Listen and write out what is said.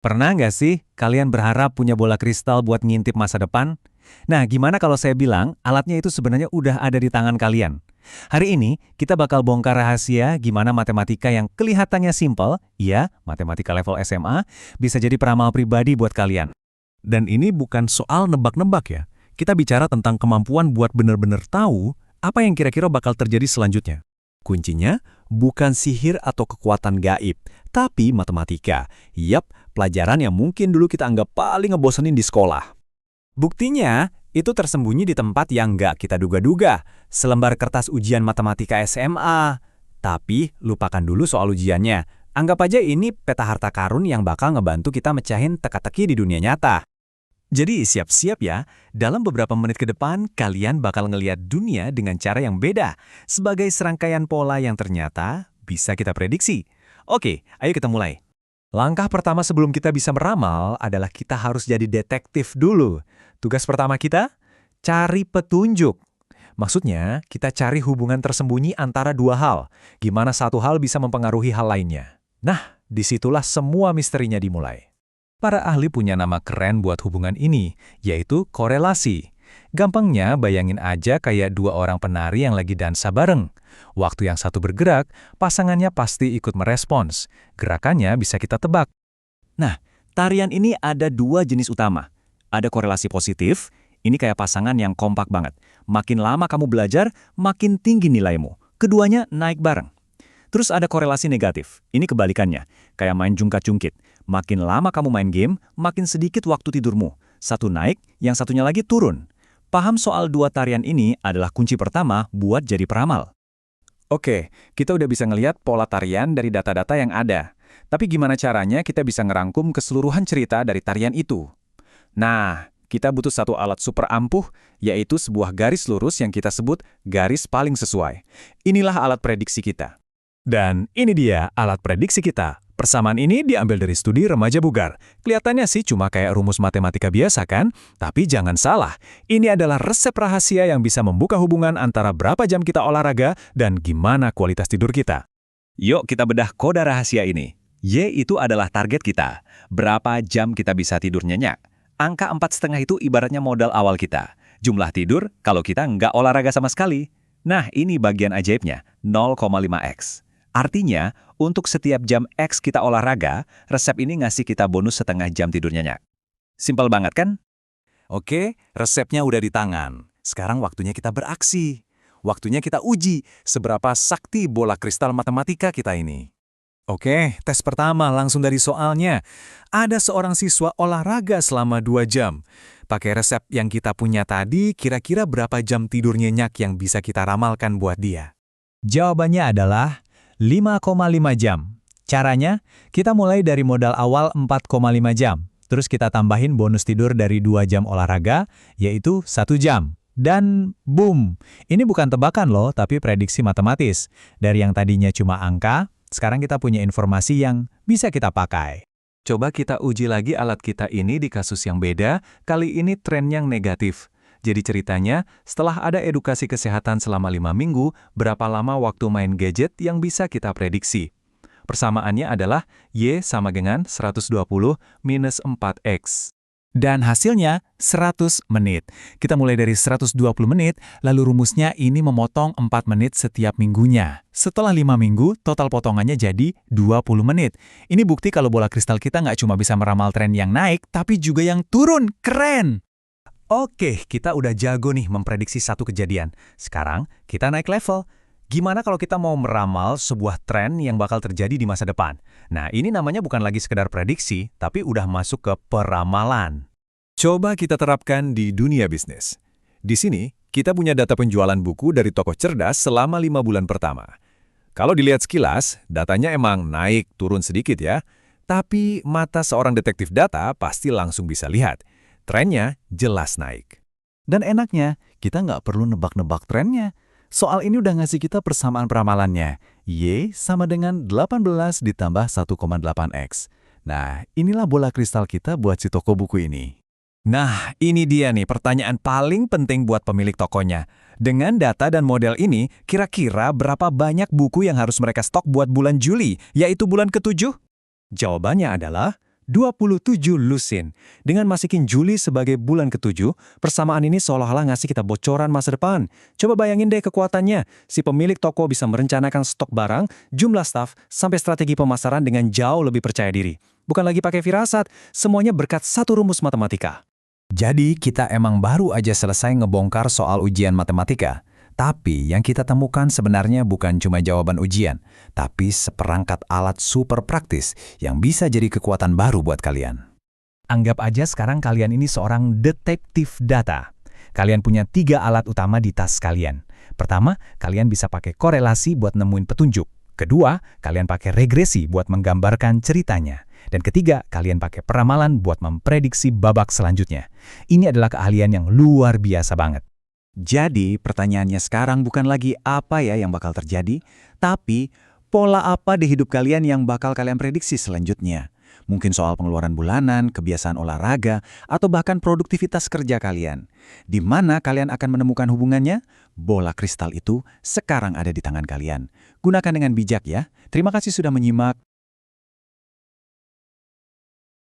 Pernah nggak sih kalian berharap punya bola kristal buat ngintip masa depan? Nah, gimana kalau saya bilang alatnya itu sebenarnya udah ada di tangan kalian? Hari ini kita bakal bongkar rahasia gimana matematika yang kelihatannya simpel, ya, matematika level SMA, bisa jadi peramal pribadi buat kalian. Dan ini bukan soal nebak-nebak ya. Kita bicara tentang kemampuan buat benar-benar tahu apa yang kira-kira bakal terjadi selanjutnya. Kuncinya bukan sihir atau kekuatan gaib, tapi matematika. Yap, pelajaran yang mungkin dulu kita anggap paling ngebosenin di sekolah. Buktinya, itu tersembunyi di tempat yang nggak kita duga-duga. Selembar kertas ujian matematika SMA. Tapi, lupakan dulu soal ujiannya. Anggap aja ini peta harta karun yang bakal ngebantu kita mecahin teka-teki di dunia nyata. Jadi siap-siap ya, dalam beberapa menit ke depan kalian bakal ngelihat dunia dengan cara yang beda, sebagai serangkaian pola yang ternyata bisa kita prediksi. Oke, ayo kita mulai. Langkah pertama sebelum kita bisa meramal adalah kita harus jadi detektif dulu. Tugas pertama kita, cari petunjuk. Maksudnya, kita cari hubungan tersembunyi antara dua hal. Gimana satu hal bisa mempengaruhi hal lainnya. Nah, disitulah semua misterinya dimulai. Para ahli punya nama keren buat hubungan ini, yaitu korelasi. Gampangnya, bayangin aja kayak dua orang penari yang lagi dansa bareng. Waktu yang satu bergerak, pasangannya pasti ikut merespons. Gerakannya bisa kita tebak. Nah, tarian ini ada dua jenis utama. Ada korelasi positif, ini kayak pasangan yang kompak banget. Makin lama kamu belajar, makin tinggi nilaimu. Keduanya naik bareng. Terus ada korelasi negatif, ini kebalikannya. Kayak main jungkat-jungkit. Makin lama kamu main game, makin sedikit waktu tidurmu. Satu naik, yang satunya lagi turun. Paham soal dua tarian ini adalah kunci pertama buat jadi peramal. Oke, kita udah bisa ngelihat pola tarian dari data-data yang ada. Tapi gimana caranya kita bisa ngerangkum keseluruhan cerita dari tarian itu? Nah, kita butuh satu alat super ampuh, yaitu sebuah garis lurus yang kita sebut garis paling sesuai. Inilah alat prediksi kita. Dan ini dia alat prediksi kita. Persamaan ini diambil dari studi remaja bugar. Kelihatannya sih cuma kayak rumus matematika biasa kan? Tapi jangan salah, ini adalah resep rahasia yang bisa membuka hubungan antara berapa jam kita olahraga dan gimana kualitas tidur kita. Yuk kita bedah kode rahasia ini. Y itu adalah target kita. Berapa jam kita bisa tidur nyenyak. Angka 4,5 itu ibaratnya modal awal kita. Jumlah tidur kalau kita nggak olahraga sama sekali. Nah ini bagian ajaibnya, 0,5x. Artinya, untuk setiap jam X kita olahraga, resep ini ngasih kita bonus setengah jam tidur nyenyak. Simpel banget kan? Oke, resepnya udah di tangan. Sekarang waktunya kita beraksi. Waktunya kita uji seberapa sakti bola kristal matematika kita ini. Oke, tes pertama langsung dari soalnya. Ada seorang siswa olahraga selama 2 jam. Pakai resep yang kita punya tadi, kira-kira berapa jam tidur nyenyak yang bisa kita ramalkan buat dia? Jawabannya adalah 5,5 jam. Caranya, kita mulai dari modal awal 4,5 jam. Terus kita tambahin bonus tidur dari 2 jam olahraga, yaitu 1 jam. Dan boom! Ini bukan tebakan loh, tapi prediksi matematis. Dari yang tadinya cuma angka, sekarang kita punya informasi yang bisa kita pakai. Coba kita uji lagi alat kita ini di kasus yang beda, kali ini tren yang negatif. Jadi ceritanya, setelah ada edukasi kesehatan selama 5 minggu, berapa lama waktu main gadget yang bisa kita prediksi? Persamaannya adalah Y sama dengan 120 minus 4X. Dan hasilnya 100 menit. Kita mulai dari 120 menit, lalu rumusnya ini memotong 4 menit setiap minggunya. Setelah 5 minggu, total potongannya jadi 20 menit. Ini bukti kalau bola kristal kita nggak cuma bisa meramal tren yang naik, tapi juga yang turun. Keren! Oke, kita udah jago nih memprediksi satu kejadian. Sekarang, kita naik level. Gimana kalau kita mau meramal sebuah tren yang bakal terjadi di masa depan? Nah, ini namanya bukan lagi sekedar prediksi, tapi udah masuk ke peramalan. Coba kita terapkan di dunia bisnis. Di sini, kita punya data penjualan buku dari toko cerdas selama 5 bulan pertama. Kalau dilihat sekilas, datanya emang naik turun sedikit ya. Tapi mata seorang detektif data pasti langsung bisa lihat. Trennya jelas naik. Dan enaknya, kita nggak perlu nebak-nebak trennya. Soal ini udah ngasih kita persamaan peramalannya. Y sama dengan 18 ditambah 1,8X. Nah, inilah bola kristal kita buat si toko buku ini. Nah, ini dia nih pertanyaan paling penting buat pemilik tokonya. Dengan data dan model ini, kira-kira berapa banyak buku yang harus mereka stok buat bulan Juli, yaitu bulan ke-7? Jawabannya adalah 27 lusin. Dengan masukin Juli sebagai bulan ke-7, persamaan ini seolah-olah ngasih kita bocoran masa depan. Coba bayangin deh kekuatannya. Si pemilik toko bisa merencanakan stok barang, jumlah staf, sampai strategi pemasaran dengan jauh lebih percaya diri. Bukan lagi pakai firasat, semuanya berkat satu rumus matematika. Jadi kita emang baru aja selesai ngebongkar soal ujian matematika. Tapi yang kita temukan sebenarnya bukan cuma jawaban ujian, tapi seperangkat alat super praktis yang bisa jadi kekuatan baru buat kalian. Anggap aja sekarang kalian ini seorang detektif data. Kalian punya 3 alat utama di tas kalian. Pertama, kalian bisa pakai korelasi buat nemuin petunjuk. Kedua, kalian pakai regresi buat menggambarkan ceritanya. Dan ketiga, kalian pakai peramalan buat memprediksi babak selanjutnya. Ini adalah keahlian yang luar biasa banget. Jadi, pertanyaannya sekarang bukan lagi apa ya yang bakal terjadi, tapi pola apa di hidup kalian yang bakal kalian prediksi selanjutnya. Mungkin soal pengeluaran bulanan, kebiasaan olahraga, atau bahkan produktivitas kerja kalian. Di mana kalian akan menemukan hubungannya? Bola kristal itu sekarang ada di tangan kalian. Gunakan dengan bijak ya. Terima kasih sudah menyimak.